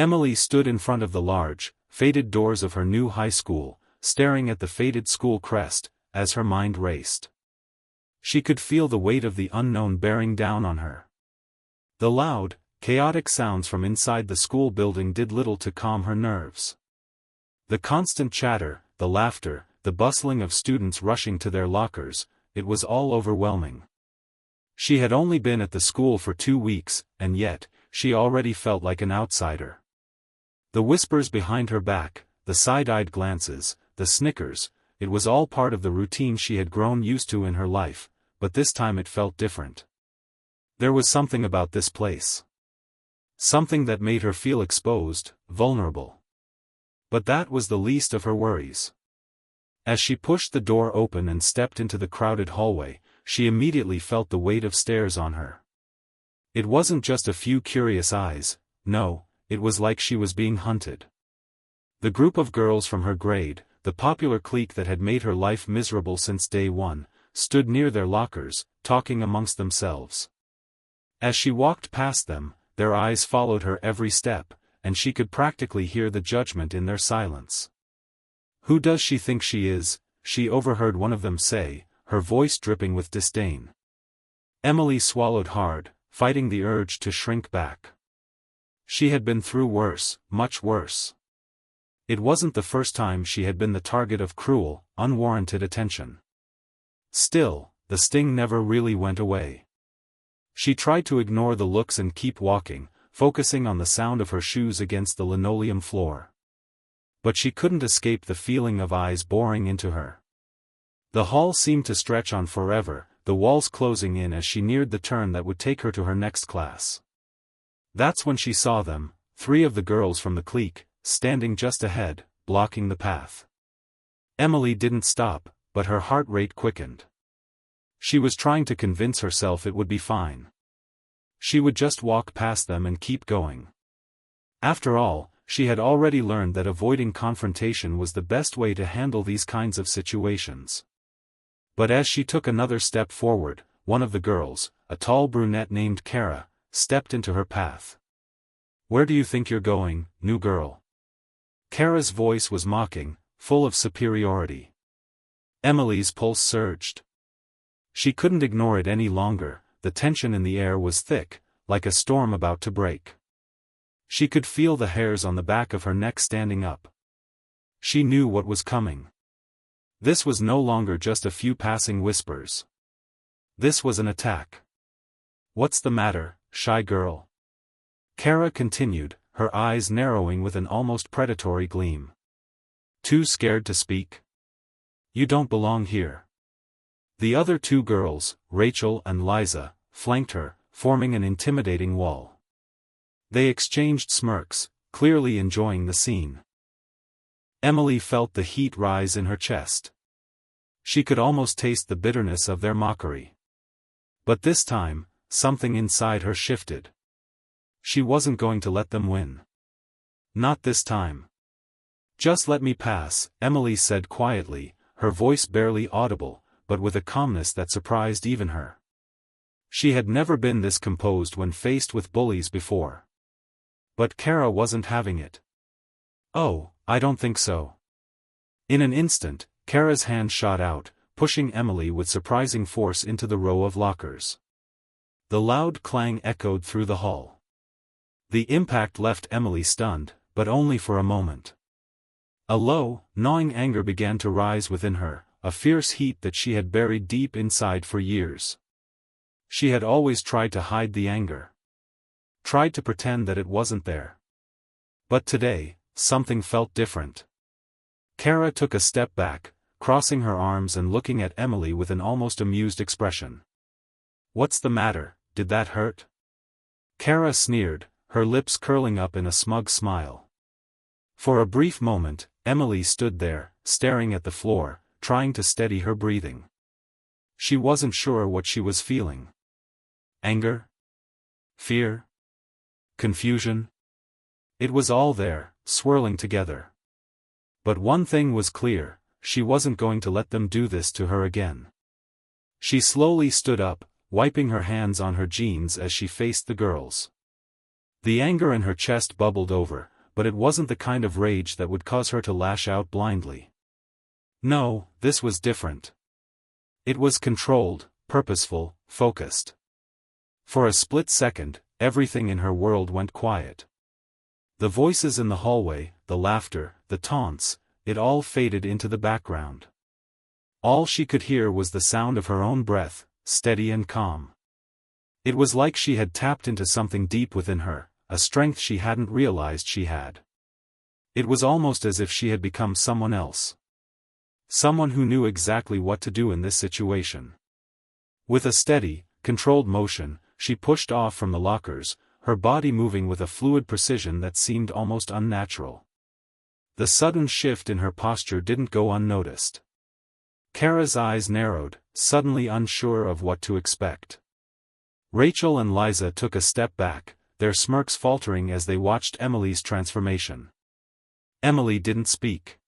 Emily stood in front of the large, faded doors of her new high school, staring at the faded school crest, as her mind raced. She could feel the weight of the unknown bearing down on her. The loud, chaotic sounds from inside the school building did little to calm her nerves. The constant chatter, the laughter, the bustling of students rushing to their lockers, it was all overwhelming. She had only been at the school for 2 weeks, and yet, she already felt like an outsider. The whispers behind her back, the side-eyed glances, the snickers, it was all part of the routine she had grown used to in her life, but this time it felt different. There was something about this place. Something that made her feel exposed, vulnerable. But that was the least of her worries. As she pushed the door open and stepped into the crowded hallway, she immediately felt the weight of stares on her. It wasn't just a few curious eyes, no, it was like she was being hunted. The group of girls from her grade, the popular clique that had made her life miserable since day one, stood near their lockers, talking amongst themselves. As she walked past them, their eyes followed her every step, and she could practically hear the judgment in their silence. "Who does she think she is?" she overheard one of them say, her voice dripping with disdain. Emily swallowed hard, fighting the urge to shrink back. She had been through worse, much worse. It wasn't the first time she had been the target of cruel, unwarranted attention. Still, the sting never really went away. She tried to ignore the looks and keep walking, focusing on the sound of her shoes against the linoleum floor. But she couldn't escape the feeling of eyes boring into her. The hall seemed to stretch on forever, the walls closing in as she neared the turn that would take her to her next class. That's when she saw them, 3 of the girls from the clique, standing just ahead, blocking the path. Emily didn't stop, but her heart rate quickened. She was trying to convince herself it would be fine. She would just walk past them and keep going. After all, she had already learned that avoiding confrontation was the best way to handle these kinds of situations. But as she took another step forward, one of the girls, a tall brunette named Kara, stepped into her path. "Where do you think you're going, new girl?" Kara's voice was mocking, full of superiority. Emily's pulse surged. She couldn't ignore it any longer, the tension in the air was thick, like a storm about to break. She could feel the hairs on the back of her neck standing up. She knew what was coming. This was no longer just a few passing whispers. This was an attack. "What's the matter, shy girl?" Kara continued, her eyes narrowing with an almost predatory gleam. "Too scared to speak? You don't belong here." The other 2 girls, Rachel and Liza, flanked her, forming an intimidating wall. They exchanged smirks, clearly enjoying the scene. Emily felt the heat rise in her chest. She could almost taste the bitterness of their mockery. But this time, something inside her shifted. She wasn't going to let them win. Not this time. "Just let me pass," Emily said quietly, her voice barely audible, but with a calmness that surprised even her. She had never been this composed when faced with bullies before. But Kara wasn't having it. "Oh, I don't think so." In an instant, Kara's hand shot out, pushing Emily with surprising force into the row of lockers. The loud clang echoed through the hall. The impact left Emily stunned, but only for a moment. A low, gnawing anger began to rise within her, a fierce heat that she had buried deep inside for years. She had always tried to hide the anger. Tried to pretend that it wasn't there. But today, something felt different. Kara took a step back, crossing her arms and looking at Emily with an almost amused expression. "What's the matter, did that hurt?" Kara sneered, her lips curling up in a smug smile. For a brief moment, Emily stood there, staring at the floor, trying to steady her breathing. She wasn't sure what she was feeling. Anger? Fear? Confusion? It was all there, swirling together. But one thing was clear, she wasn't going to let them do this to her again. She slowly stood up, wiping her hands on her jeans as she faced the girls. The anger in her chest bubbled over, but it wasn't the kind of rage that would cause her to lash out blindly. No, this was different. It was controlled, purposeful, focused. For a split second, everything in her world went quiet. The voices in the hallway, the laughter, the taunts, it all faded into the background. All she could hear was the sound of her own breath, steady and calm. It was like she had tapped into something deep within her, a strength she hadn't realized she had. It was almost as if she had become someone else. Someone who knew exactly what to do in this situation. With a steady, controlled motion, she pushed off from the lockers, her body moving with a fluid precision that seemed almost unnatural. The sudden shift in her posture didn't go unnoticed. Kara's eyes narrowed, suddenly unsure of what to expect. Rachel and Liza took a step back, their smirks faltering as they watched Emily's transformation. Emily didn't speak.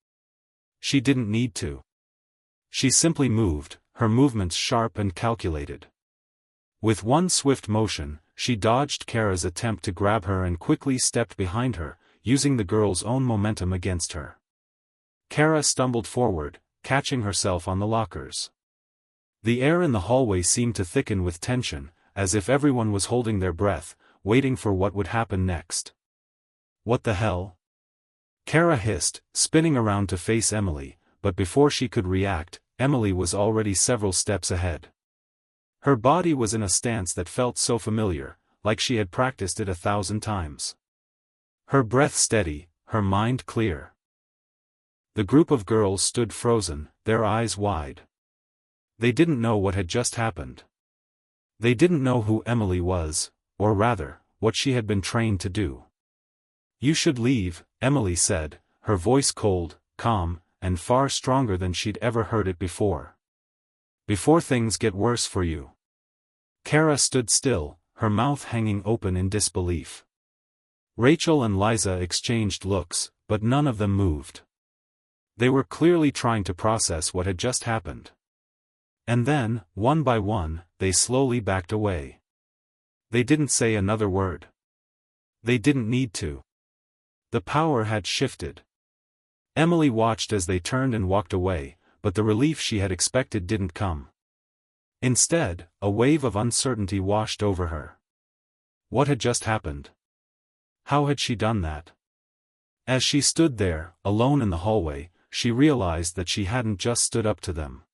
She didn't need to. She simply moved, her movements sharp and calculated. With one swift motion, she dodged Kara's attempt to grab her and quickly stepped behind her, using the girl's own momentum against her. Kara stumbled forward, catching herself on the lockers. The air in the hallway seemed to thicken with tension, as if everyone was holding their breath, waiting for what would happen next. What the hell? Kara hissed, spinning around to face Emily, but before she could react, Emily was already several steps ahead. Her body was in a stance that felt so familiar, like she had practiced it 1,000 times. Her breath steady, her mind clear. The group of girls stood frozen, their eyes wide. They didn't know what had just happened. They didn't know who Emily was, or rather, what she had been trained to do. "You should leave," Emily said, her voice cold, calm, and far stronger than she'd ever heard it before. "Before things get worse for you." Kara stood still, her mouth hanging open in disbelief. Rachel and Liza exchanged looks, but none of them moved. They were clearly trying to process what had just happened. And then, one by one, they slowly backed away. They didn't say another word. They didn't need to. The power had shifted. Emily watched as they turned and walked away, but the relief she had expected didn't come. Instead, a wave of uncertainty washed over her. What had just happened? How had she done that? As she stood there, alone in the hallway, she realized that she hadn't just stood up to them.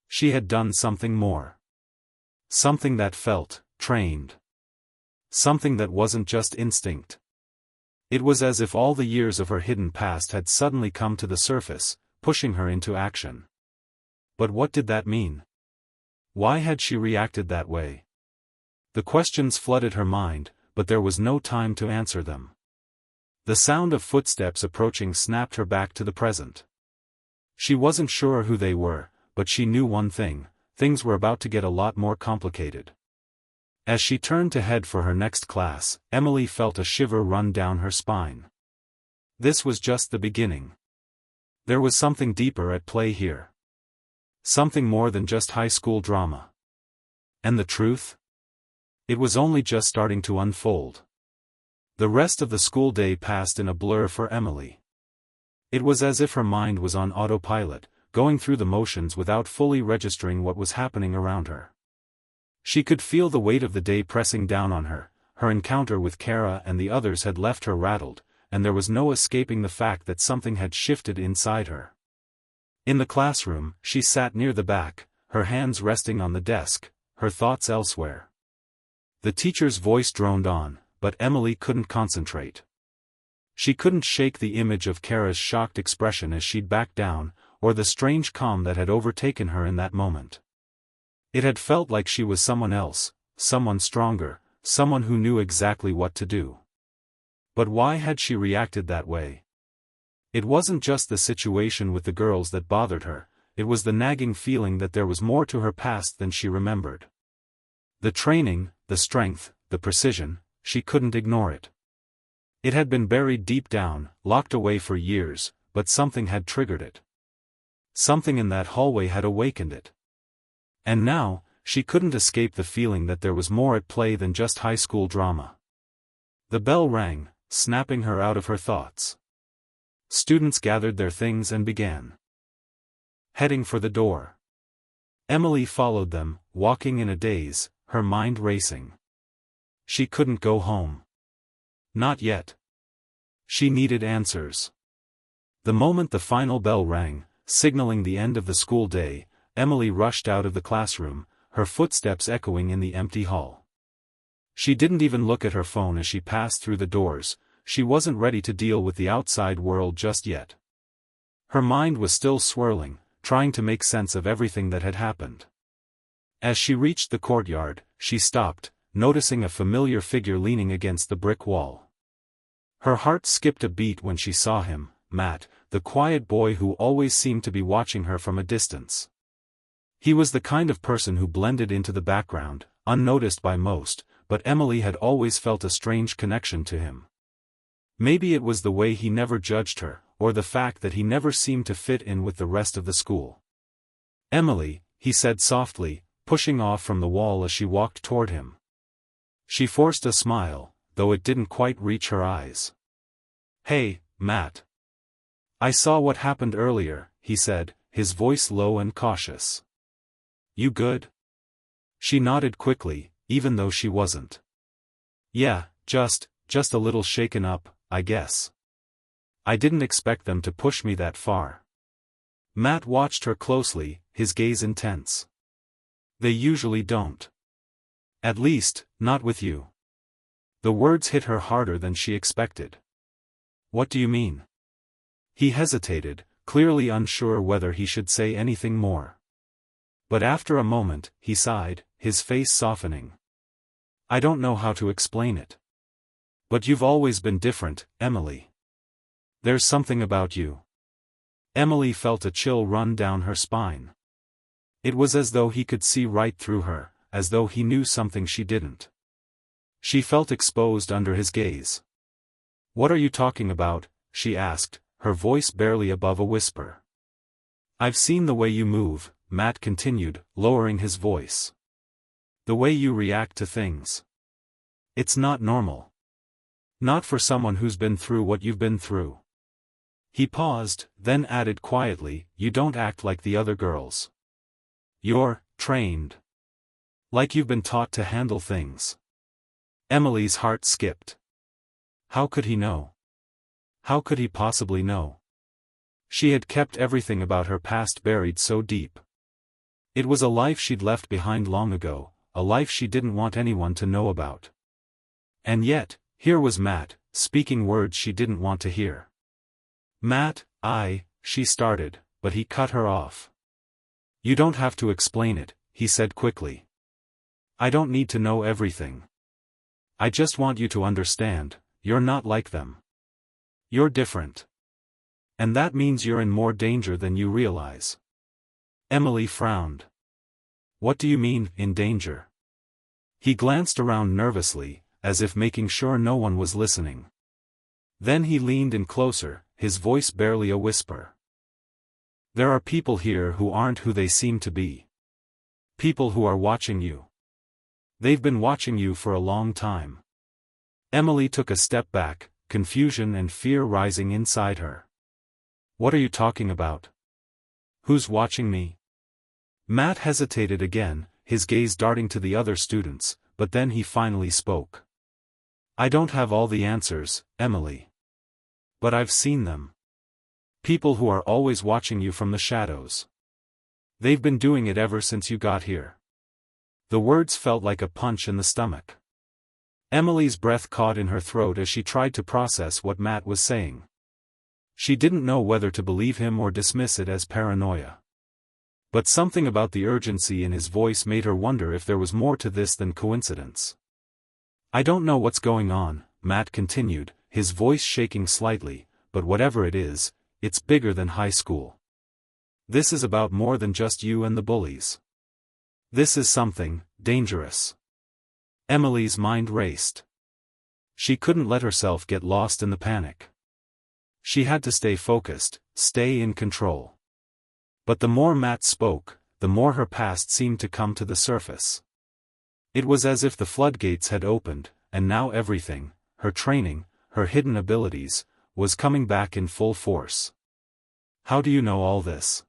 She had done something more. Something that felt trained. Something that wasn't just instinct. It was as if all the years of her hidden past had suddenly come to the surface, pushing her into action. But what did that mean? Why had she reacted that way? The questions flooded her mind, but there was no time to answer them. The sound of footsteps approaching snapped her back to the present. She wasn't sure who they were, but she knew one thing: things were about to get a lot more complicated. As she turned to head for her next class, Emily felt a shiver run down her spine. This was just the beginning. There was something deeper at play here. Something more than just high school drama. And the truth? It was only just starting to unfold. The rest of the school day passed in a blur for Emily. It was as if her mind was on autopilot, going through the motions without fully registering what was happening around her. She could feel the weight of the day pressing down on her. Her encounter with Kara and the others had left her rattled, and there was no escaping the fact that something had shifted inside her. In the classroom, she sat near the back, her hands resting on the desk, her thoughts elsewhere. The teacher's voice droned on, but Emily couldn't concentrate. She couldn't shake the image of Kara's shocked expression as she'd backed down, or the strange calm that had overtaken her in that moment. It had felt like she was someone else, someone stronger, someone who knew exactly what to do. But why had she reacted that way? It wasn't just the situation with the girls that bothered her, it was the nagging feeling that there was more to her past than she remembered. The training, the strength, the precision, she couldn't ignore it. It had been buried deep down, locked away for years, but something had triggered it. Something in that hallway had awakened it. And now, she couldn't escape the feeling that there was more at play than just high school drama. The bell rang, snapping her out of her thoughts. Students gathered their things and began heading for the door. Emily followed them, walking in a daze, her mind racing. She couldn't go home. Not yet. She needed answers. The moment the final bell rang, signaling the end of the school day, Emily rushed out of the classroom, her footsteps echoing in the empty hall. She didn't even look at her phone as she passed through the doors. She wasn't ready to deal with the outside world just yet. Her mind was still swirling, trying to make sense of everything that had happened. As she reached the courtyard, she stopped, noticing a familiar figure leaning against the brick wall. Her heart skipped a beat when she saw him, Matt, the quiet boy who always seemed to be watching her from a distance. He was the kind of person who blended into the background, unnoticed by most, but Emily had always felt a strange connection to him. Maybe it was the way he never judged her, or the fact that he never seemed to fit in with the rest of the school. "Emily," he said softly, pushing off from the wall as she walked toward him. She forced a smile, though it didn't quite reach her eyes. "Hey, Matt. I saw what happened earlier," he said, his voice low and cautious. "You good?" She nodded quickly, even though she wasn't. "Yeah, just a little shaken up, I guess. I didn't expect them to push me that far." Matt watched her closely, his gaze intense. "They usually don't. At least, not with you." The words hit her harder than she expected. "What do you mean?" He hesitated, clearly unsure whether he should say anything more. But after a moment, he sighed, his face softening. "I don't know how to explain it. But you've always been different, Emily. There's something about you." Emily felt a chill run down her spine. It was as though he could see right through her, as though he knew something she didn't. She felt exposed under his gaze. "What are you talking about?" she asked, her voice barely above a whisper. "I've seen the way you move," Matt continued, lowering his voice. "The way you react to things. It's not normal. Not for someone who's been through what you've been through." He paused, then added quietly, "You don't act like the other girls. You're trained. Like you've been taught to handle things." Emily's heart skipped. How could he know? How could he possibly know? She had kept everything about her past buried so deep. It was a life she'd left behind long ago, a life she didn't want anyone to know about. And yet, here was Matt, speaking words she didn't want to hear. "Matt, she started, but he cut her off. "You don't have to explain it," he said quickly. "I don't need to know everything. I just want you to understand, you're not like them. You're different. And that means you're in more danger than you realize." Emily frowned. "What do you mean, in danger?" He glanced around nervously, as if making sure no one was listening. Then he leaned in closer, his voice barely a whisper. "There are people here who aren't who they seem to be. People who are watching you. They've been watching you for a long time." Emily took a step back, confusion and fear rising inside her. "What are you talking about? Who's watching me?" Matt hesitated again, his gaze darting to the other students, but then he finally spoke. "I don't have all the answers, Emily. But I've seen them. People who are always watching you from the shadows. They've been doing it ever since you got here." The words felt like a punch in the stomach. Emily's breath caught in her throat as she tried to process what Matt was saying. She didn't know whether to believe him or dismiss it as paranoia. But something about the urgency in his voice made her wonder if there was more to this than coincidence. "I don't know what's going on," Matt continued, his voice shaking slightly, "but whatever it is, it's bigger than high school. This is about more than just you and the bullies. This is something dangerous." Emily's mind raced. She couldn't let herself get lost in the panic. She had to stay focused, stay in control. But the more Matt spoke, the more her past seemed to come to the surface. It was as if the floodgates had opened, and now everything, her training, her hidden abilities, was coming back in full force. "How do you know all this?"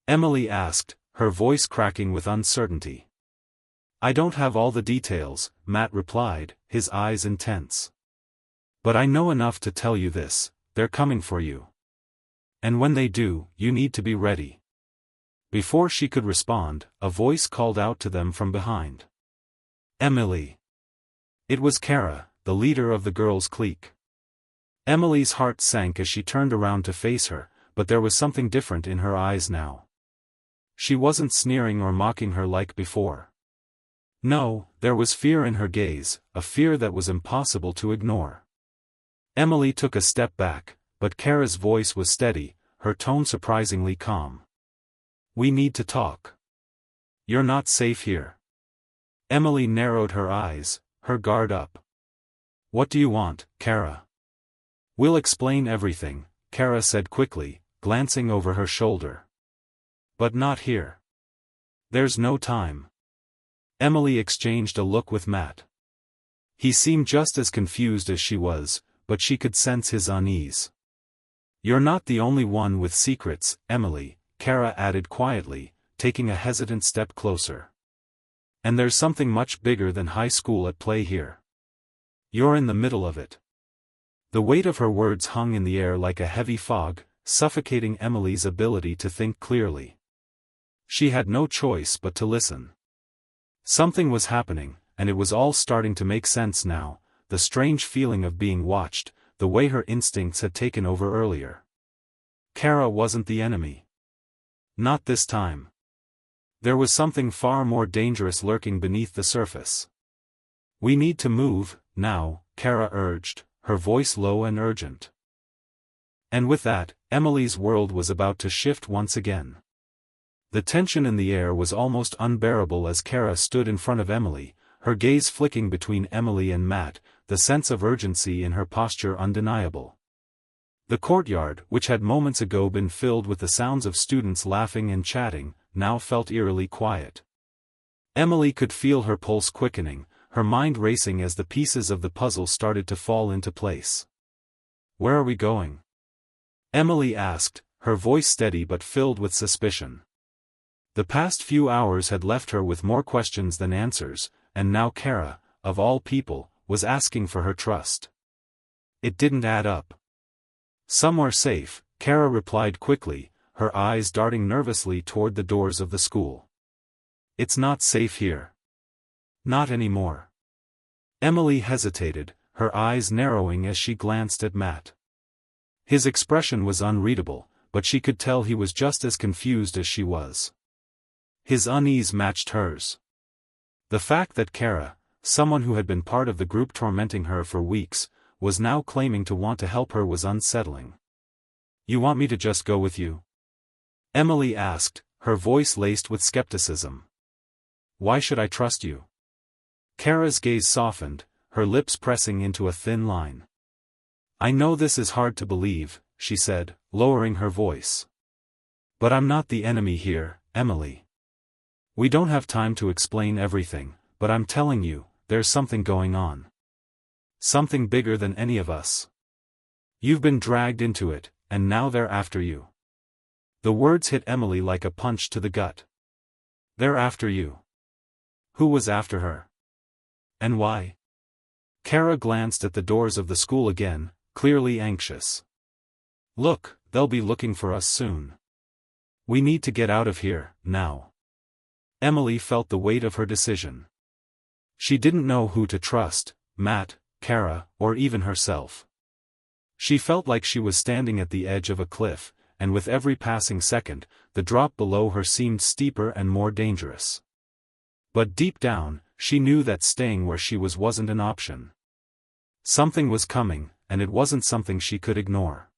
Emily asked, her voice cracking with uncertainty. "I don't have all the details," Matt replied, his eyes intense. "But I know enough to tell you this: they're coming for you. And when they do, you need to be ready." Before she could respond, a voice called out to them from behind. "Emily." It was Kara, the leader of the girls' clique. Emily's heart sank as she turned around to face her, but there was something different in her eyes now. She wasn't sneering or mocking her like before. No, there was fear in her gaze, a fear that was impossible to ignore. Emily took a step back, but Kara's voice was steady, her tone surprisingly calm. "We need to talk. You're not safe here." Emily narrowed her eyes, her guard up. "What do you want, Kara?" "We'll explain everything," Kara said quickly, glancing over her shoulder. "But not here. There's no time." Emily exchanged a look with Matt. He seemed just as confused as she was, but she could sense his unease. "You're not the only one with secrets, Emily," Kara added quietly, taking a hesitant step closer. "And there's something much bigger than high school at play here. You're in the middle of it." The weight of her words hung in the air like a heavy fog, suffocating Emily's ability to think clearly. She had no choice but to listen. Something was happening, and it was all starting to make sense now, the strange feeling of being watched, the way her instincts had taken over earlier. Kara wasn't the enemy. Not this time. There was something far more dangerous lurking beneath the surface. "We need to move, now," Kara urged, her voice low and urgent. And with that, Emily's world was about to shift once again. The tension in the air was almost unbearable as Kara stood in front of Emily, her gaze flicking between Emily and Matt, the sense of urgency in her posture undeniable. The courtyard, which had moments ago been filled with the sounds of students laughing and chatting, now felt eerily quiet. Emily could feel her pulse quickening, her mind racing as the pieces of the puzzle started to fall into place. "Where are we going?" Emily asked, her voice steady but filled with suspicion. The past few hours had left her with more questions than answers, and now Kara, of all people, was asking for her trust. It didn't add up. "Somewhere safe," Kara replied quickly, her eyes darting nervously toward the doors of the school. "It's not safe here. Not anymore." Emily hesitated, her eyes narrowing as she glanced at Matt. His expression was unreadable, but she could tell he was just as confused as she was. His unease matched hers. The fact that Kara, someone who had been part of the group tormenting her for weeks, was now claiming to want to help her was unsettling. "You want me to just go with you?" Emily asked, her voice laced with skepticism. "Why should I trust you?" Kara's gaze softened, her lips pressing into a thin line. "I know this is hard to believe," she said, lowering her voice. "But I'm not the enemy here, Emily. We don't have time to explain everything, but I'm telling you, there's something going on. Something bigger than any of us. You've been dragged into it, and now they're after you." The words hit Emily like a punch to the gut. "They're after you." Who was after her? And why? Kara glanced at the doors of the school again, clearly anxious. "Look, they'll be looking for us soon. We need to get out of here, now." Emily felt the weight of her decision. She didn't know who to trust, Matt, Kara, or even herself. She felt like she was standing at the edge of a cliff, and with every passing second, the drop below her seemed steeper and more dangerous. But deep down, she knew that staying where she was wasn't an option. Something was coming, and it wasn't something she could ignore.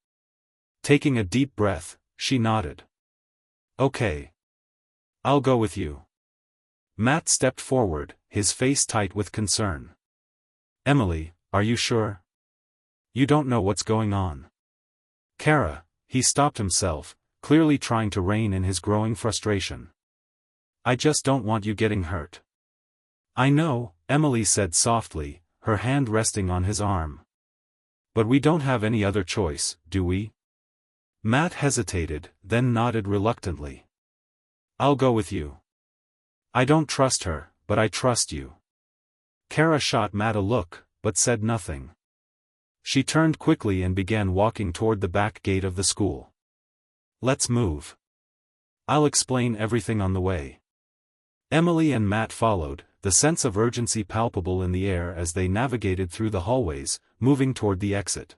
Taking a deep breath, she nodded. "Okay. I'll go with you." Matt stepped forward, his face tight with concern. "Emily, are you sure? You don't know what's going on." "Kara," he stopped himself, clearly trying to rein in his growing frustration. "I just don't want you getting hurt." "I know," Emily said softly, her hand resting on his arm. But we don't have any other choice, do we? Matt hesitated, then nodded reluctantly. I'll go with you. I don't trust her, but I trust you. Kara shot Matt a look, but said nothing. She turned quickly and began walking toward the back gate of the school. Let's move. I'll explain everything on the way. Emily and Matt followed, the sense of urgency palpable in the air as they navigated through the hallways, moving toward the exit.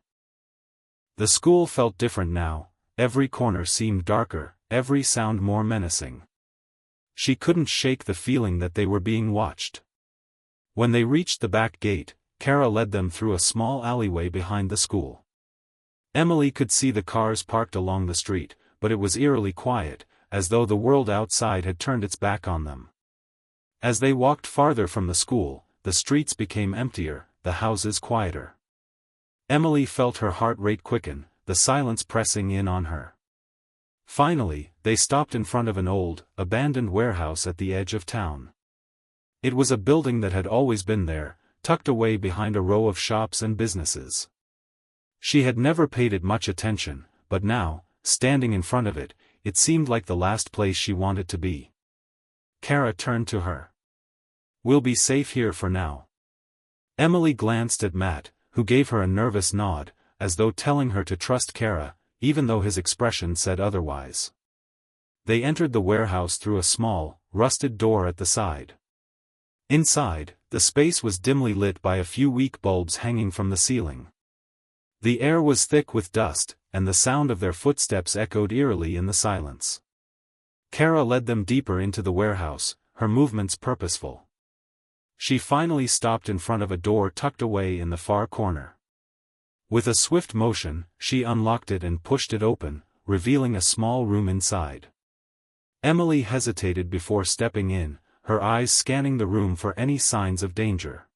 The school felt different now, every corner seemed darker, every sound more menacing. She couldn't shake the feeling that they were being watched. When they reached the back gate, Kara led them through a small alleyway behind the school. Emily could see the cars parked along the street, but it was eerily quiet, as though the world outside had turned its back on them. As they walked farther from the school, the streets became emptier, the houses quieter. Emily felt her heart rate quicken, the silence pressing in on her. Finally, they stopped in front of an old, abandoned warehouse at the edge of town. It was a building that had always been there, tucked away behind a row of shops and businesses. She had never paid it much attention, but now, standing in front of it, it seemed like the last place she wanted to be. Kara turned to her. We'll be safe here for now. Emily glanced at Matt, who gave her a nervous nod, as though telling her to trust Kara, even though his expression said otherwise. They entered the warehouse through a small, rusted door at the side. Inside, the space was dimly lit by a few weak bulbs hanging from the ceiling. The air was thick with dust, and the sound of their footsteps echoed eerily in the silence. Kara led them deeper into the warehouse, her movements purposeful. She finally stopped in front of a door tucked away in the far corner. With a swift motion, she unlocked it and pushed it open, revealing a small room inside. Emily hesitated before stepping in, her eyes scanning the room for any signs of danger.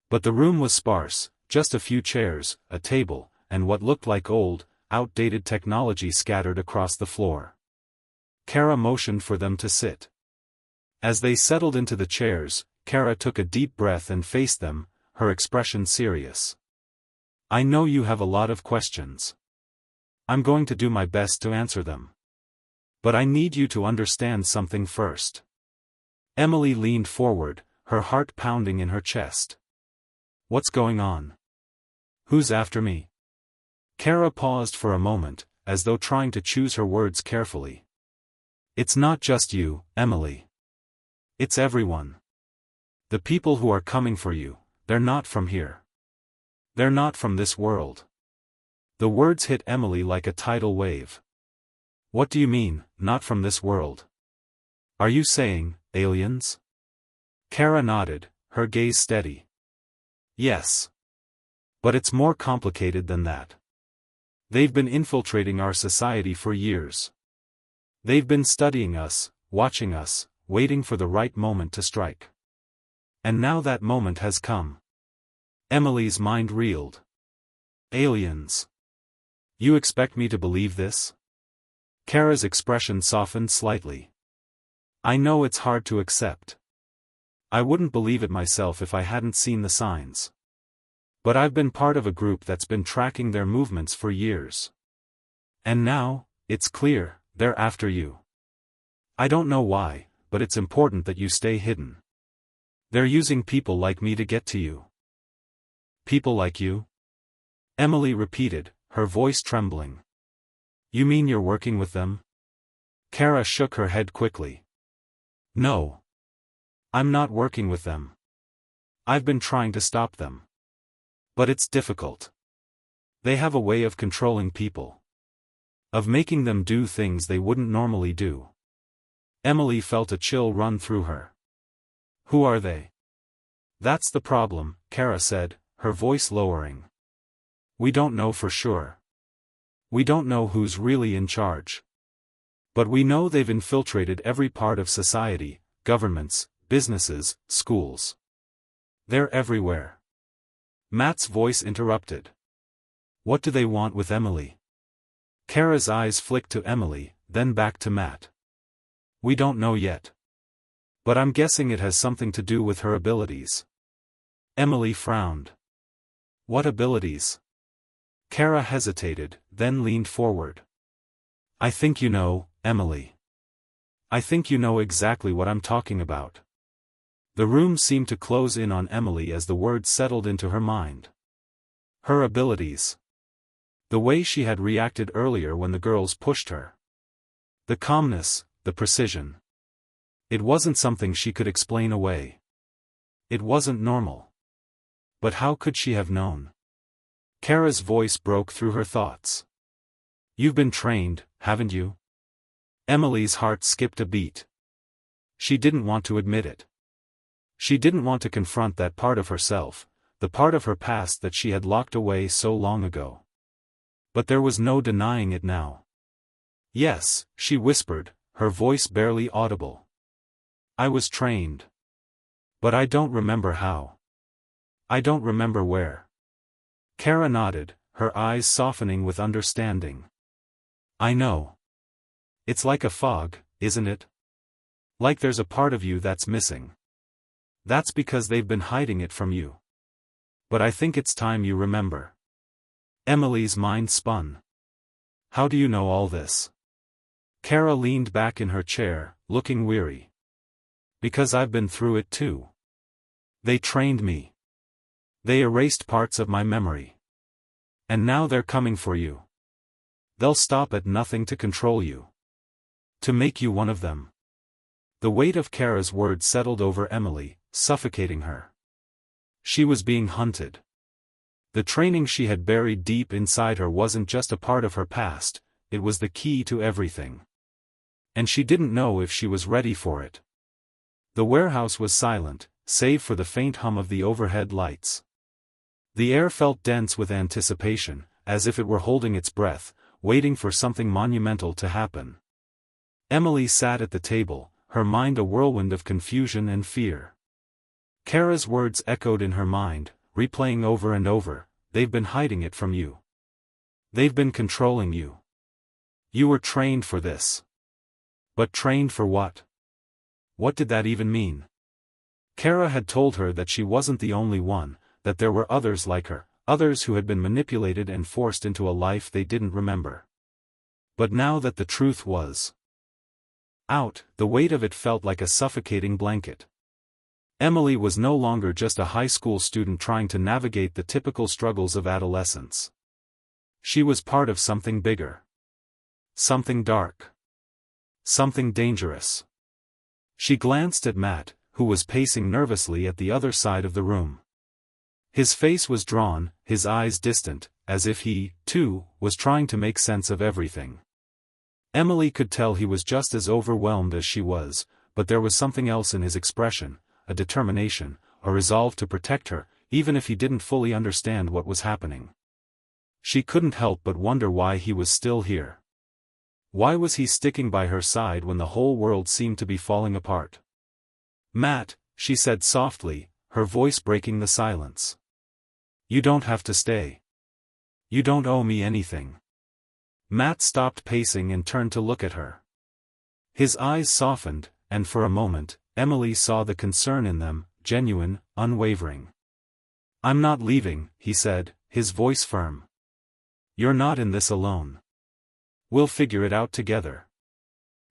But the room was sparse, just a few chairs, a table, and what looked like old, outdated technology scattered across the floor. Kara motioned for them to sit. As they settled into the chairs, Kara took a deep breath and faced them, her expression serious. I know you have a lot of questions. I'm going to do my best to answer them. But I need you to understand something first. Emily leaned forward, her heart pounding in her chest. What's going on? Who's after me? Kara paused for a moment, as though trying to choose her words carefully. It's not just you, Emily. It's everyone. The people who are coming for you, they're not from here. They're not from this world. The words hit Emily like a tidal wave. What do you mean, not from this world? Are you saying, aliens? Kara nodded, her gaze steady. Yes. But it's more complicated than that. They've been infiltrating our society for years. They've been studying us, watching us, waiting for the right moment to strike. And now that moment has come. Emily's mind reeled. Aliens. You expect me to believe this? Kara's expression softened slightly. I know it's hard to accept. I wouldn't believe it myself if I hadn't seen the signs. But I've been part of a group that's been tracking their movements for years. And now, it's clear, they're after you. I don't know why, but it's important that you stay hidden. They're using people like me to get to you. People like you? Emily repeated, her voice trembling. You mean you're working with them? Kara shook her head quickly. No. I'm not working with them. I've been trying to stop them. But it's difficult. They have a way of controlling people. Of making them do things they wouldn't normally do. Emily felt a chill run through her. Who are they? That's the problem, Kara said, her voice lowering. We don't know for sure. We don't know who's really in charge. But we know they've infiltrated every part of society, governments, businesses, schools. They're everywhere. Matt's voice interrupted. What do they want with Emily? Kara's eyes flicked to Emily, then back to Matt. We don't know yet. But I'm guessing it has something to do with her abilities. Emily frowned. What abilities? Kara hesitated, then leaned forward. I think you know, Emily. I think you know exactly what I'm talking about. The room seemed to close in on Emily as the words settled into her mind. Her abilities. The way she had reacted earlier when the girls pushed her. The calmness, the precision. It wasn't something she could explain away. It wasn't normal. But how could she have known? Kara's voice broke through her thoughts. You've been trained, haven't you? Emily's heart skipped a beat. She didn't want to admit it. She didn't want to confront that part of herself, the part of her past that she had locked away so long ago. But there was no denying it now. Yes, she whispered, her voice barely audible. I was trained. But I don't remember how. I don't remember where. Kara nodded, her eyes softening with understanding. I know. It's like a fog, isn't it? Like there's a part of you that's missing. That's because they've been hiding it from you. But I think it's time you remember. Emily's mind spun. How do you know all this? Kara leaned back in her chair, looking weary. Because I've been through it too. They trained me. They erased parts of my memory. And now they're coming for you. They'll stop at nothing to control you. To make you one of them. The weight of Kara's words settled over Emily, suffocating her. She was being hunted. The training she had buried deep inside her wasn't just a part of her past, it was the key to everything. And she didn't know if she was ready for it. The warehouse was silent, save for the faint hum of the overhead lights. The air felt dense with anticipation, as if it were holding its breath, waiting for something monumental to happen. Emily sat at the table, her mind a whirlwind of confusion and fear. Kara's words echoed in her mind, replaying over and over, they've been hiding it from you. They've been controlling you. You were trained for this. But trained for what? What did that even mean? Kara had told her that she wasn't the only one, that there were others like her, others who had been manipulated and forced into a life they didn't remember. But now that the truth was out, the weight of it felt like a suffocating blanket. Emily was no longer just a high school student trying to navigate the typical struggles of adolescence. She was part of something bigger. Something dark. Something dangerous. She glanced at Matt, who was pacing nervously at the other side of the room. His face was drawn, his eyes distant, as if he, too, was trying to make sense of everything. Emily could tell he was just as overwhelmed as she was, but there was something else in his expression, a determination, a resolve to protect her, even if he didn't fully understand what was happening. She couldn't help but wonder why he was still here. Why was he sticking by her side when the whole world seemed to be falling apart? Matt, she said softly, her voice breaking the silence. You don't have to stay. You don't owe me anything. Matt stopped pacing and turned to look at her. His eyes softened, and for a moment, Emily saw the concern in them, genuine, unwavering. I'm not leaving, he said, his voice firm. You're not in this alone. We'll figure it out together.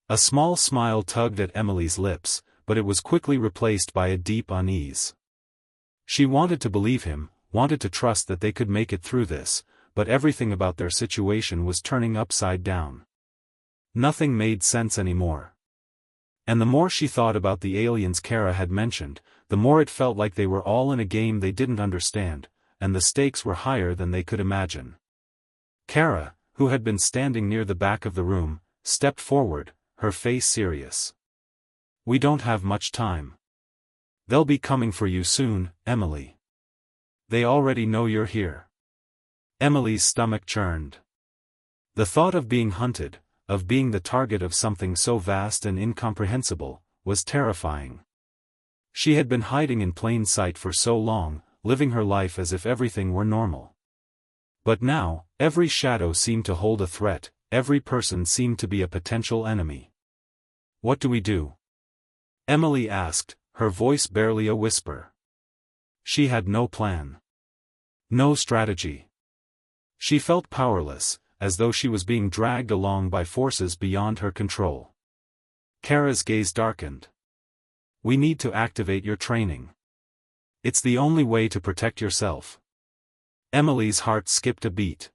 A small smile tugged at Emily's lips, but it was quickly replaced by a deep unease. She wanted to believe him, wanted to trust that they could make it through this, but everything about their situation was turning upside down. Nothing made sense anymore. And the more she thought about the aliens Kara had mentioned, the more it felt like they were all in a game they didn't understand, and the stakes were higher than they could imagine. Kara, who had been standing near the back of the room, stepped forward, her face serious. We don't have much time. They'll be coming for you soon, Emily. They already know you're here. Emily's stomach churned. The thought of being hunted, of being the target of something so vast and incomprehensible, was terrifying. She had been hiding in plain sight for so long, living her life as if everything were normal. But now, every shadow seemed to hold a threat, every person seemed to be a potential enemy. What do we do? Emily asked, her voice barely a whisper. She had no plan. No strategy. She felt powerless, as though she was being dragged along by forces beyond her control. Kara's gaze darkened. We need to activate your training. It's the only way to protect yourself. Emily's heart skipped a beat.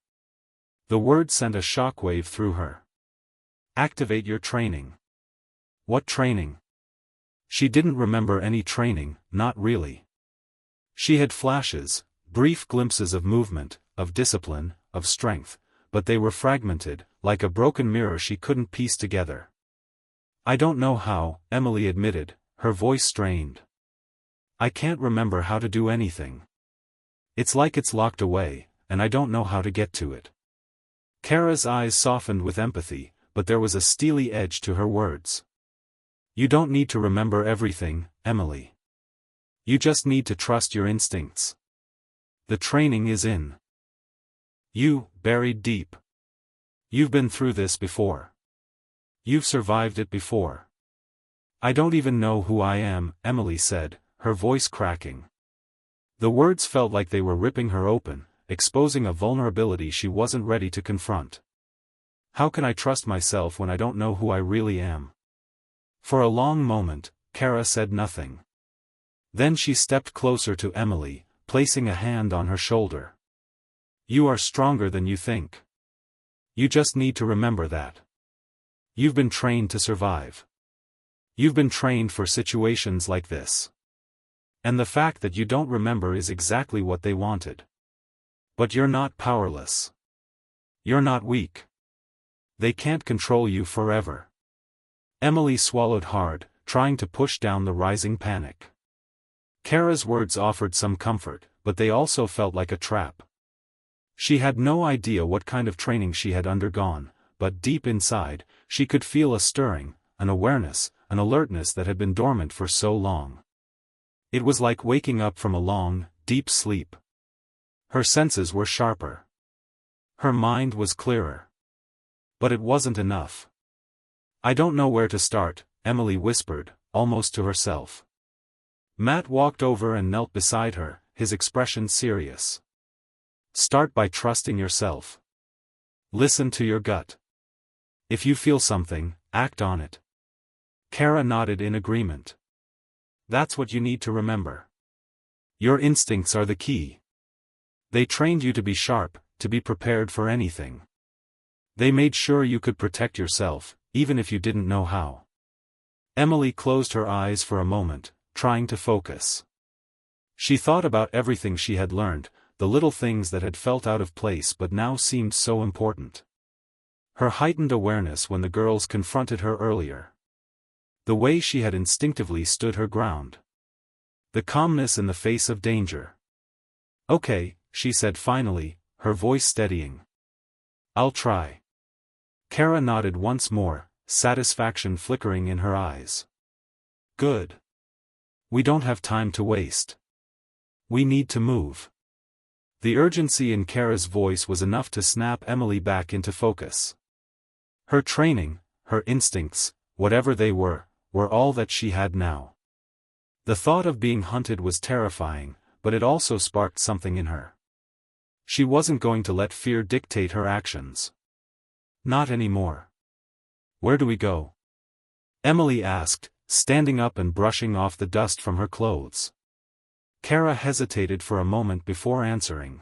The word sent a shockwave through her. Activate your training. What training? She didn't remember any training, not really. She had flashes, brief glimpses of movement, of discipline, of strength, but they were fragmented, like a broken mirror she couldn't piece together. I don't know how, Emily admitted, her voice strained. I can't remember how to do anything. It's like it's locked away, and I don't know how to get to it. Kara's eyes softened with empathy, but there was a steely edge to her words. You don't need to remember everything, Emily. You just need to trust your instincts. The training is in you, buried deep. You've been through this before. You've survived it before. I don't even know who I am, Emily said, her voice cracking. The words felt like they were ripping her open, exposing a vulnerability she wasn't ready to confront. How can I trust myself when I don't know who I really am? For a long moment, Kara said nothing. Then she stepped closer to Emily, placing a hand on her shoulder. You are stronger than you think. You just need to remember that. You've been trained to survive. You've been trained for situations like this. And the fact that you don't remember is exactly what they wanted. But you're not powerless. You're not weak. They can't control you forever. Emily swallowed hard, trying to push down the rising panic. Kara's words offered some comfort, but they also felt like a trap. She had no idea what kind of training she had undergone, but deep inside, she could feel a stirring, an awareness, an alertness that had been dormant for so long. It was like waking up from a long, deep sleep. Her senses were sharper. Her mind was clearer. But it wasn't enough. I don't know where to start, Emily whispered, almost to herself. Matt walked over and knelt beside her, his expression serious. Start by trusting yourself. Listen to your gut. If you feel something, act on it. Kara nodded in agreement. That's what you need to remember. Your instincts are the key. They trained you to be sharp, to be prepared for anything. They made sure you could protect yourself, even if you didn't know how. Emily closed her eyes for a moment, trying to focus. She thought about everything she had learned, the little things that had felt out of place but now seemed so important. Her heightened awareness when the girls confronted her earlier. The way she had instinctively stood her ground. The calmness in the face of danger. Okay, she said finally, her voice steadying. I'll try. Kara nodded once more, satisfaction flickering in her eyes. Good. We don't have time to waste. We need to move. The urgency in Kara's voice was enough to snap Emily back into focus. Her training, her instincts, whatever they were all that she had now. The thought of being hunted was terrifying, but it also sparked something in her. She wasn't going to let fear dictate her actions. Not anymore. Where do we go? Emily asked, standing up and brushing off the dust from her clothes. Kara hesitated for a moment before answering.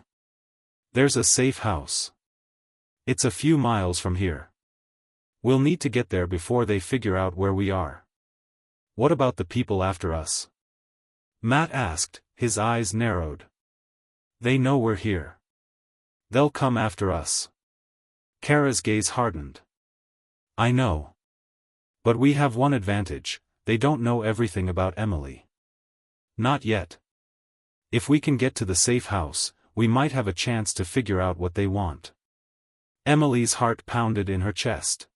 There's a safe house. It's a few miles from here. We'll need to get there before they figure out where we are. What about the people after us? Matt asked, his eyes narrowed. They know we're here. They'll come after us. Kara's gaze hardened. I know. But we have one advantage, they don't know everything about Emily. Not yet. If we can get to the safe house, we might have a chance to figure out what they want. Emily's heart pounded in her chest.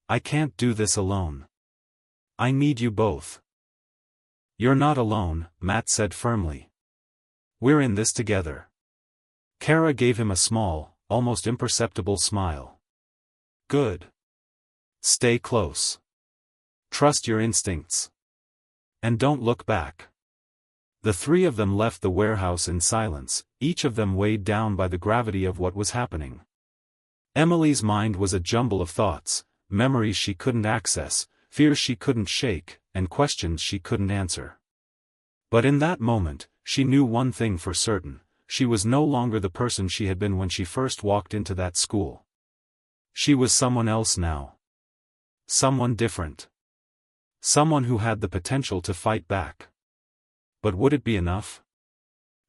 I can't do this alone. I need you both. You're not alone, Matt said firmly. We're in this together. Kara gave him a small, almost imperceptible smile. Good. Stay close. Trust your instincts. And don't look back. The three of them left the warehouse in silence, each of them weighed down by the gravity of what was happening. Emily's mind was a jumble of thoughts, memories she couldn't access, fears she couldn't shake, and questions she couldn't answer. But in that moment, she knew one thing for certain: she was no longer the person she had been when she first walked into that school. She was someone else now. Someone different. Someone who had the potential to fight back. But would it be enough?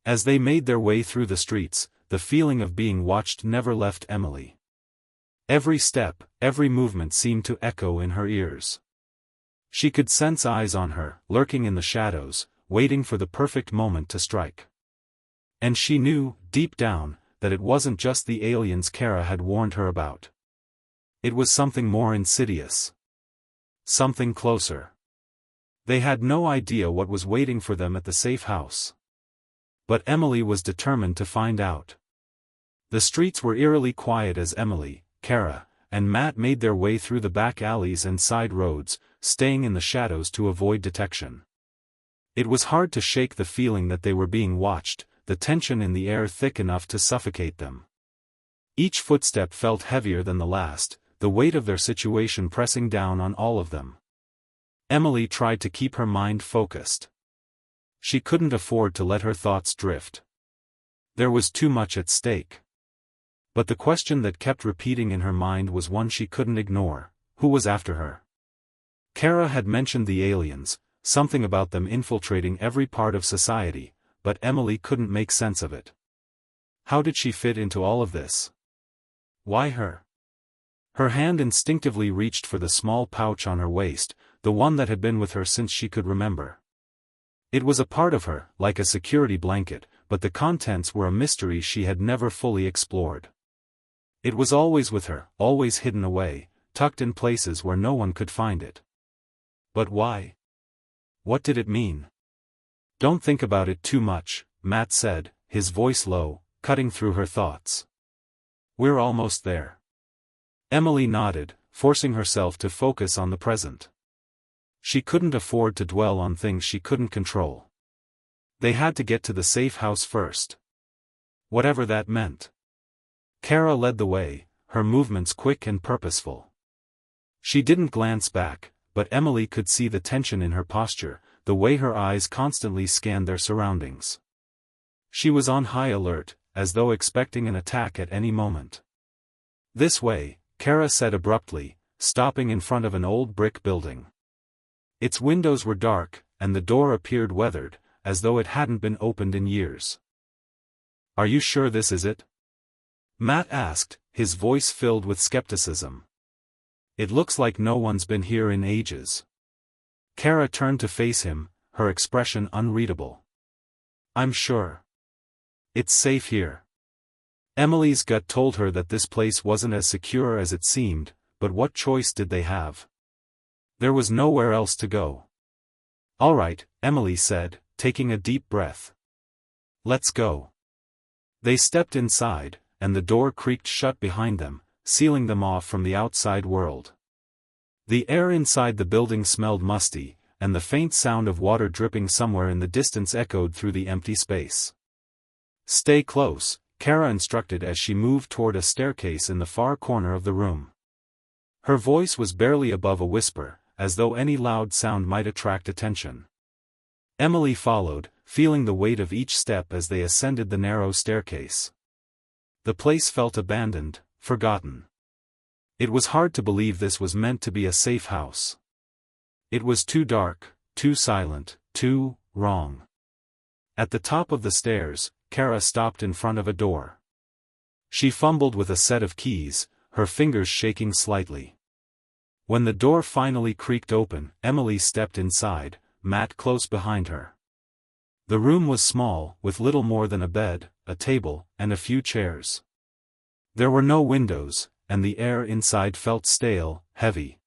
As they made their way through the streets, the feeling of being watched never left Emily. Every step, every movement seemed to echo in her ears. She could sense eyes on her, lurking in the shadows, waiting for the perfect moment to strike. And she knew, deep down, that it wasn't just the aliens Kara had warned her about. It was something more insidious. Something closer. They had no idea what was waiting for them at the safe house. But Emily was determined to find out. The streets were eerily quiet as Emily, Kara, and Matt made their way through the back alleys and side roads, staying in the shadows to avoid detection. It was hard to shake the feeling that they were being watched, the tension in the air thick enough to suffocate them. Each footstep felt heavier than the last, the weight of their situation pressing down on all of them. Emily tried to keep her mind focused. She couldn't afford to let her thoughts drift. There was too much at stake. But the question that kept repeating in her mind was one she couldn't ignore: who was after her? Kara had mentioned the aliens, something about them infiltrating every part of society, but Emily couldn't make sense of it. How did she fit into all of this? Why her? Her hand instinctively reached for the small pouch on her waist, the one that had been with her since she could remember. It was a part of her, like a security blanket, but the contents were a mystery she had never fully explored. It was always with her, always hidden away, tucked in places where no one could find it. But why? What did it mean? Don't think about it too much, Matt said, his voice low, cutting through her thoughts. We're almost there. Emily nodded, forcing herself to focus on the present. She couldn't afford to dwell on things she couldn't control. They had to get to the safe house first. Whatever that meant. Kara led the way, her movements quick and purposeful. She didn't glance back, but Emily could see the tension in her posture, the way her eyes constantly scanned their surroundings. She was on high alert, as though expecting an attack at any moment. This way, Kara said abruptly, stopping in front of an old brick building. Its windows were dark, and the door appeared weathered, as though it hadn't been opened in years. Are you sure this is it? Matt asked, his voice filled with skepticism. It looks like no one's been here in ages. Kara turned to face him, her expression unreadable. I'm sure. It's safe here. Emily's gut told her that this place wasn't as secure as it seemed, but what choice did they have? There was nowhere else to go. All right, Emily said, taking a deep breath. Let's go. They stepped inside, and the door creaked shut behind them, sealing them off from the outside world. The air inside the building smelled musty, and the faint sound of water dripping somewhere in the distance echoed through the empty space. Stay close, Kara instructed as she moved toward a staircase in the far corner of the room. Her voice was barely above a whisper, as though any loud sound might attract attention. Emily followed, feeling the weight of each step as they ascended the narrow staircase. The place felt abandoned, forgotten. It was hard to believe this was meant to be a safe house. It was too dark, too silent, too wrong. At the top of the stairs, Kara stopped in front of a door. She fumbled with a set of keys, her fingers shaking slightly. When the door finally creaked open, Emily stepped inside, Matt close behind her. The room was small, with little more than a bed, a table, and a few chairs. There were no windows, and the air inside felt stale, heavy.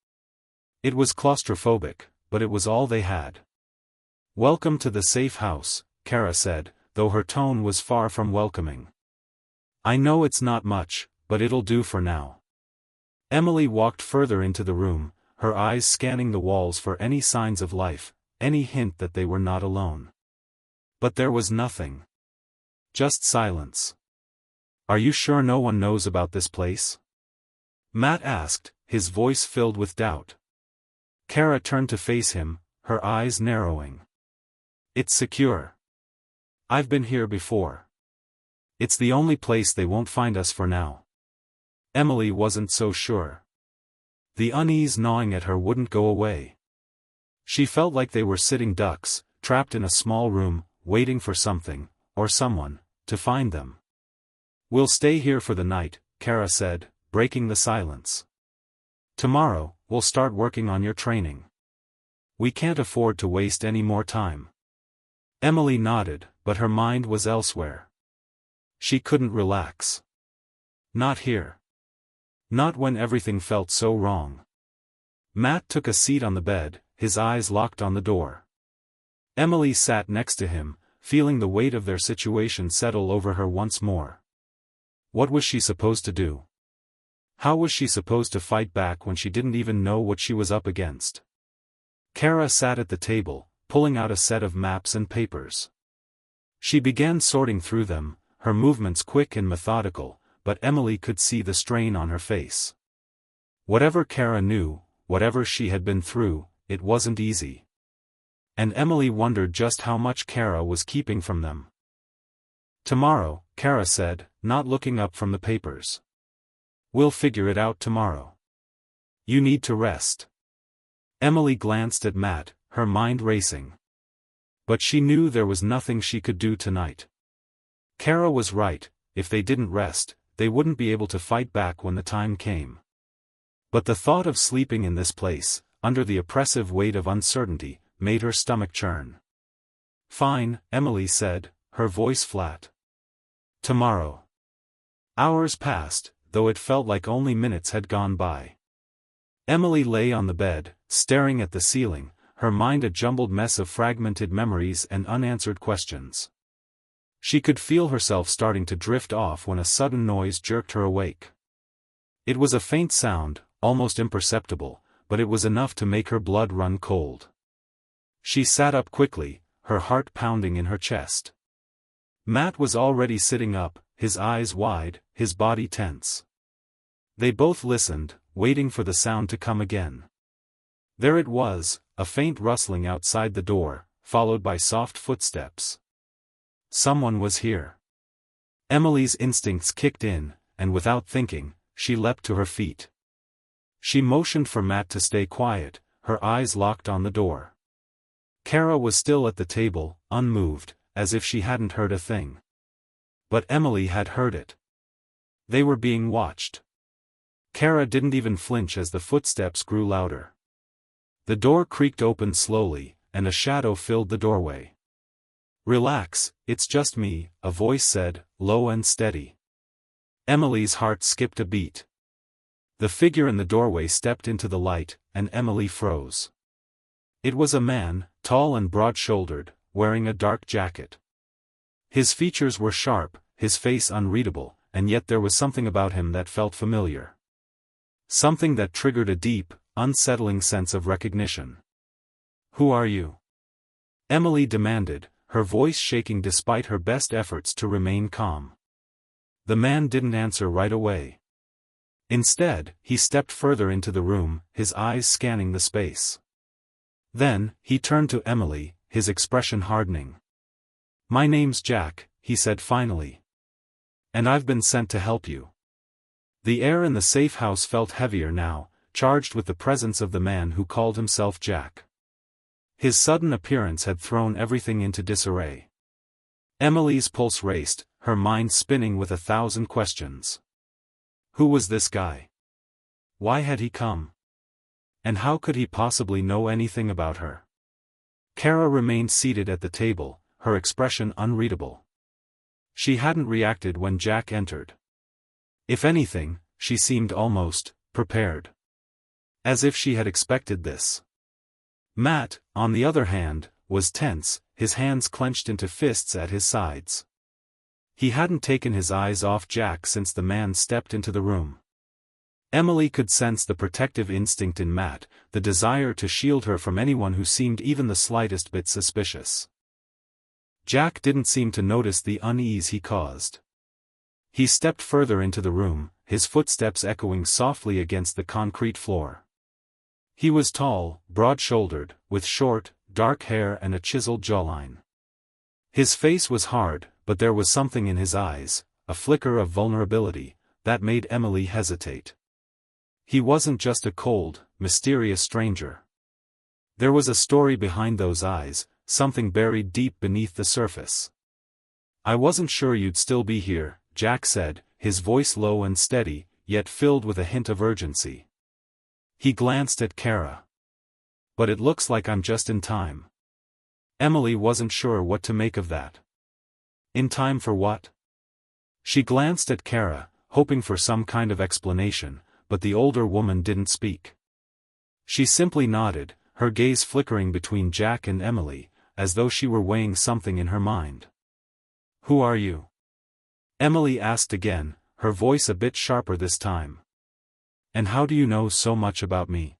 It was claustrophobic, but it was all they had. Welcome to the safe house, Kara said, though her tone was far from welcoming. I know it's not much, but it'll do for now. Emily walked further into the room, her eyes scanning the walls for any signs of life, any hint that they were not alone. But there was nothing. Just silence. "Are you sure no one knows about this place?" Matt asked, his voice filled with doubt. Kara turned to face him, her eyes narrowing. "It's secure. I've been here before. It's the only place they won't find us for now." Emily wasn't so sure. The unease gnawing at her wouldn't go away. She felt like they were sitting ducks, trapped in a small room, waiting for something, or someone, to find them. "We'll stay here for the night," Kara said, breaking the silence. "Tomorrow, we'll start working on your training. We can't afford to waste any more time." Emily nodded, but her mind was elsewhere. She couldn't relax. Not here. Not when everything felt so wrong. Matt took a seat on the bed, his eyes locked on the door. Emily sat next to him, feeling the weight of their situation settle over her once more. What was she supposed to do? How was she supposed to fight back when she didn't even know what she was up against? Kara sat at the table, pulling out a set of maps and papers. She began sorting through them, her movements quick and methodical, but Emily could see the strain on her face. Whatever Kara knew, whatever she had been through, it wasn't easy. And Emily wondered just how much Kara was keeping from them. "Tomorrow," Kara said, not looking up from the papers. "We'll figure it out tomorrow. You need to rest." Emily glanced at Matt, her mind racing. But she knew there was nothing she could do tonight. Kara was right, if they didn't rest, they wouldn't be able to fight back when the time came. But the thought of sleeping in this place, under the oppressive weight of uncertainty, made her stomach churn. "Fine," Emily said, her voice flat. "Tomorrow." Hours passed, though it felt like only minutes had gone by. Emily lay on the bed, staring at the ceiling, her mind a jumbled mess of fragmented memories and unanswered questions. She could feel herself starting to drift off when a sudden noise jerked her awake. It was a faint sound, almost imperceptible, but it was enough to make her blood run cold. She sat up quickly, her heart pounding in her chest. Matt was already sitting up, his eyes wide, his body tense. They both listened, waiting for the sound to come again. There it was, a faint rustling outside the door, followed by soft footsteps. Someone was here. Emily's instincts kicked in, and without thinking, she leapt to her feet. She motioned for Matt to stay quiet, her eyes locked on the door. Kara was still at the table, unmoved, as if she hadn't heard a thing. But Emily had heard it. They were being watched. Kara didn't even flinch as the footsteps grew louder. The door creaked open slowly, and a shadow filled the doorway. "Relax, it's just me," a voice said, low and steady. Emily's heart skipped a beat. The figure in the doorway stepped into the light, and Emily froze. It was a man, tall and broad-shouldered, wearing a dark jacket. His features were sharp, his face unreadable, and yet there was something about him that felt familiar. Something that triggered a deep, unsettling sense of recognition. "Who are you?" Emily demanded, her voice shaking despite her best efforts to remain calm. The man didn't answer right away. Instead, he stepped further into the room, his eyes scanning the space. Then, he turned to Emily, his expression hardening. "My name's Jack," he said finally. "And I've been sent to help you." The air in the safe house felt heavier now, charged with the presence of the man who called himself Jack. His sudden appearance had thrown everything into disarray. Emily's pulse raced, her mind spinning with 1,000 questions. Who was this guy? Why had he come? And how could he possibly know anything about her? Kara remained seated at the table, her expression unreadable. She hadn't reacted when Jack entered. If anything, she seemed almost prepared. As if she had expected this. Matt, on the other hand, was tense, his hands clenched into fists at his sides. He hadn't taken his eyes off Jack since the man stepped into the room. Emily could sense the protective instinct in Matt, the desire to shield her from anyone who seemed even the slightest bit suspicious. Jack didn't seem to notice the unease he caused. He stepped further into the room, his footsteps echoing softly against the concrete floor. He was tall, broad-shouldered, with short, dark hair and a chiseled jawline. His face was hard, but there was something in his eyes, a flicker of vulnerability, that made Emily hesitate. He wasn't just a cold, mysterious stranger. There was a story behind those eyes, something buried deep beneath the surface. "I wasn't sure you'd still be here," Jack said, his voice low and steady, yet filled with a hint of urgency. He glanced at Kara. "But it looks like I'm just in time." Emily wasn't sure what to make of that. In time for what? She glanced at Kara, hoping for some kind of explanation, but the older woman didn't speak. She simply nodded, her gaze flickering between Jack and Emily, as though she were weighing something in her mind. "Who are you?" Emily asked again, her voice a bit sharper this time. "And how do you know so much about me?"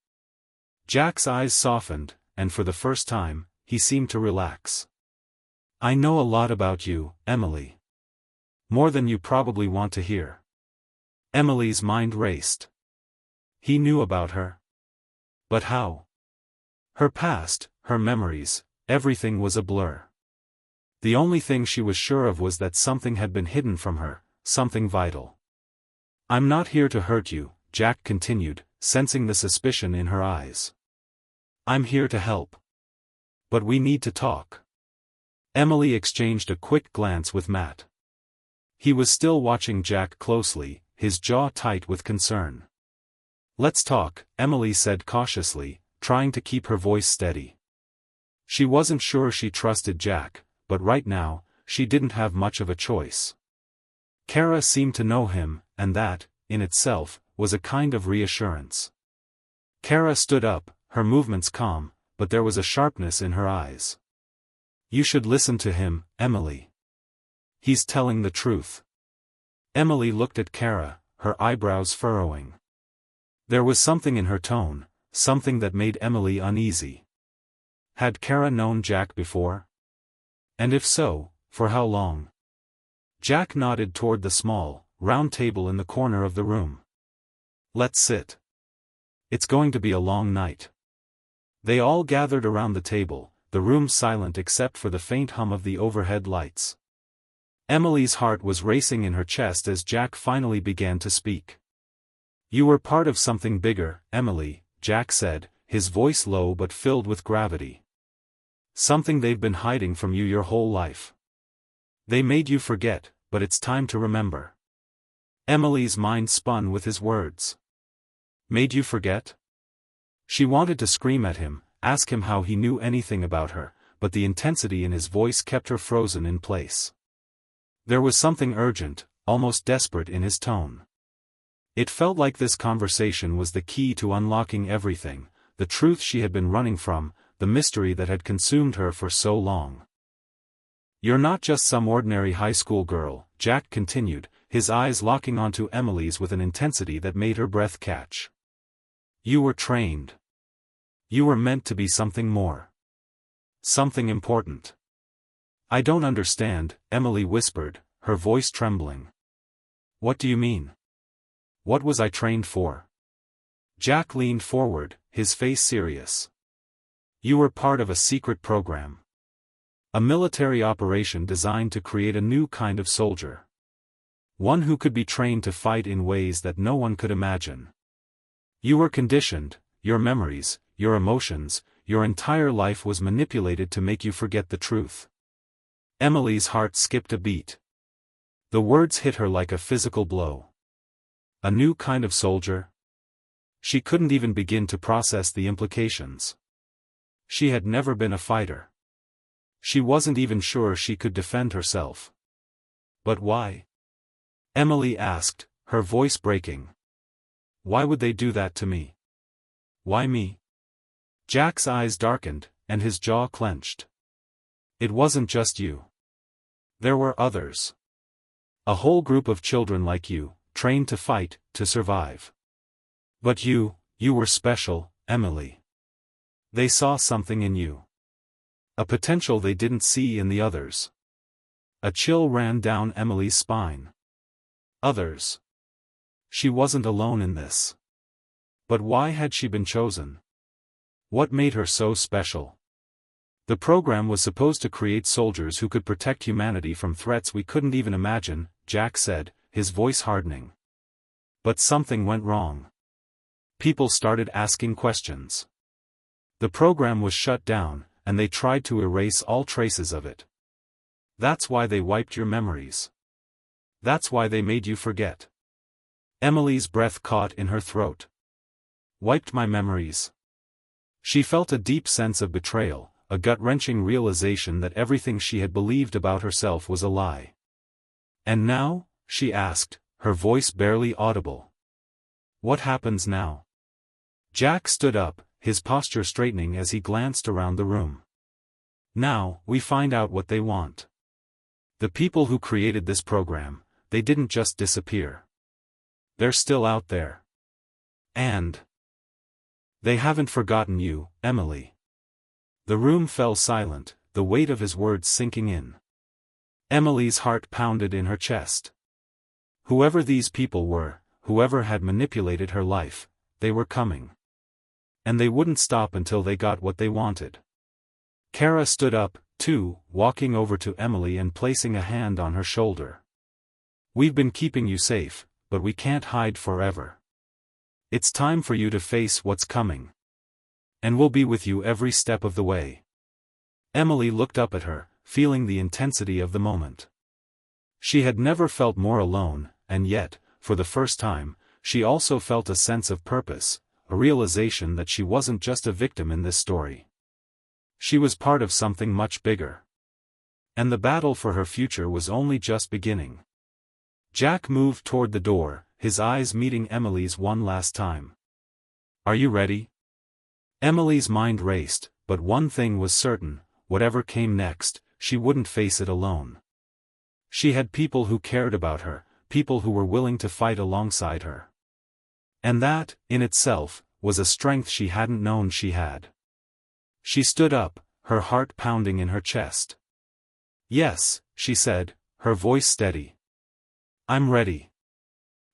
Jack's eyes softened, and for the first time, he seemed to relax. "I know a lot about you, Emily. More than you probably want to hear." Emily's mind raced. He knew about her. But how? Her past, her memories, everything was a blur. The only thing she was sure of was that something had been hidden from her, something vital. "I'm not here to hurt you," Jack continued, sensing the suspicion in her eyes. "I'm here to help. But we need to talk." Emily exchanged a quick glance with Matt. He was still watching Jack closely, his jaw tight with concern. "Let's talk," Emily said cautiously, trying to keep her voice steady. She wasn't sure she trusted Jack, but right now, she didn't have much of a choice. Kara seemed to know him, and that, in itself, was a kind of reassurance. Kara stood up, her movements calm, but there was a sharpness in her eyes. "You should listen to him, Emily. He's telling the truth." Emily looked at Kara, her eyebrows furrowing. There was something in her tone, something that made Emily uneasy. Had Kara known Jack before? And if so, for how long? Jack nodded toward the small, round table in the corner of the room. "Let's sit. It's going to be a long night." They all gathered around the table, the room silent except for the faint hum of the overhead lights. Emily's heart was racing in her chest as Jack finally began to speak. "You were part of something bigger, Emily," Jack said, his voice low but filled with gravity. "Something they've been hiding from you your whole life. They made you forget, but it's time to remember." Emily's mind spun with his words. "Made you forget?" She wanted to scream at him, ask him how he knew anything about her, but the intensity in his voice kept her frozen in place. There was something urgent, almost desperate in his tone. It felt like this conversation was the key to unlocking everything, the truth she had been running from, the mystery that had consumed her for so long. "You're not just some ordinary high school girl," Jack continued, his eyes locking onto Emily's with an intensity that made her breath catch. "You were trained. You were meant to be something more. Something important." "I don't understand," Emily whispered, her voice trembling. "What do you mean? What was I trained for?" Jack leaned forward, his face serious. "You were part of a secret program. A military operation designed to create a new kind of soldier. One who could be trained to fight in ways that no one could imagine. You were conditioned, your memories, your emotions, your entire life was manipulated to make you forget the truth." Emily's heart skipped a beat. The words hit her like a physical blow. A new kind of soldier? She couldn't even begin to process the implications. She had never been a fighter. She wasn't even sure she could defend herself. "But why?" Emily asked, her voice breaking. "Why would they do that to me? Why me?" Jack's eyes darkened, and his jaw clenched. "It wasn't just you. There were others. A whole group of children like you, trained to fight, to survive. But you were special, Emily. They saw something in you. A potential they didn't see in the others." A chill ran down Emily's spine. Others. She wasn't alone in this. But why had she been chosen? What made her so special? The program was supposed to create soldiers who could protect humanity from threats we couldn't even imagine, Jack said, his voice hardening. But something went wrong. People started asking questions. The program was shut down, and they tried to erase all traces of it. That's why they wiped your memories. That's why they made you forget. Emily's breath caught in her throat. Wiped my memories. She felt a deep sense of betrayal, a gut-wrenching realization that everything she had believed about herself was a lie. And now, she asked, her voice barely audible. What happens now? Jack stood up, his posture straightening as he glanced around the room. Now, we find out what they want. The people who created this program, they didn't just disappear. They're still out there. And they haven't forgotten you, Emily. The room fell silent, the weight of his words sinking in. Emily's heart pounded in her chest. Whoever these people were, whoever had manipulated her life, they were coming. And they wouldn't stop until they got what they wanted. Kara stood up, too, walking over to Emily and placing a hand on her shoulder. We've been keeping you safe, but we can't hide forever. It's time for you to face what's coming. And we'll be with you every step of the way. Emily looked up at her, feeling the intensity of the moment. She had never felt more alone, and yet, for the first time, she also felt a sense of purpose, a realization that she wasn't just a victim in this story. She was part of something much bigger. And the battle for her future was only just beginning. Jack moved toward the door, his eyes meeting Emily's one last time. Are you ready? Emily's mind raced, but one thing was certain, whatever came next, she wouldn't face it alone. She had people who cared about her, people who were willing to fight alongside her. And that, in itself, was a strength she hadn't known she had. She stood up, her heart pounding in her chest. Yes, she said, her voice steady. I'm ready.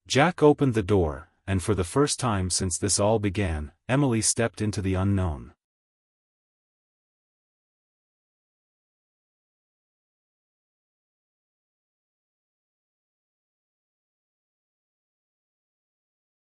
Jack opened the door, and for the first time since this all began, Emily stepped into the unknown.